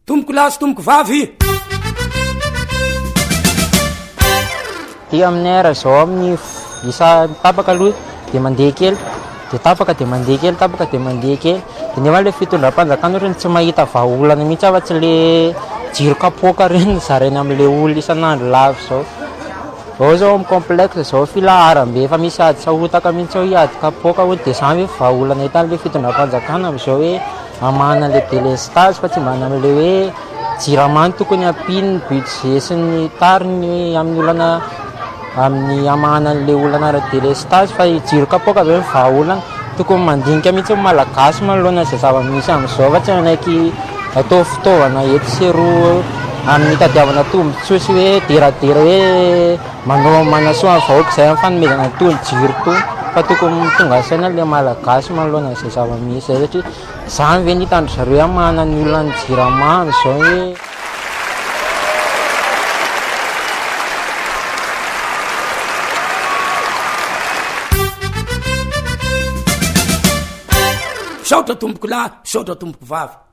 tomboko lahy sy tomboko vavy. Ty amin'ny ara zao amin'ny isa tapaka aloha dia mandeha kely, dia tapaka dia mandeha kely, tapaka dia mandeha kely. Dia nefa ilay fitondram-panjakana ireny tsy mahita vahaolana mihitsy afa-tsy ilay jiro kapoaka reny zarainy amin'ilay olona isan'andro lavy zao. Ao zao amin'ny complexe zao filaharam-be efa misy ady sahotaka mihitsy ao hiady kapoaka ho dia zany hoe vahaolana hitan'ilay fitondram-panjakana amin'izao hoe hamahana an'ilay délestage fa tsy mba amin'ilay hoe jiramany tokony hampino ny budget sy ny tariny amin'ny olana amin'ny hamahana an'ilay olana ara-délestage fa jiro kapoaka be ny vahaolana tokony mandinika mihitsy ny malagasy manoloana izay zava-misy amin'izao fa tsy manaiky atao fitaovana ety sy eroa amin'ny tadiavana tombontsoa sy hoe deradera hoe manao manasoa ny vahoaka izay amin'ny fanomezana ny tolo-jiro tony fa tokony tonga saina ilay malagasy manoloana izay zava-misy zay satria izany ve ny hitandry zareo hamahana ny olona ny jiramamy izao hoe saotra tomboko lahy, saotra tomboko vavy.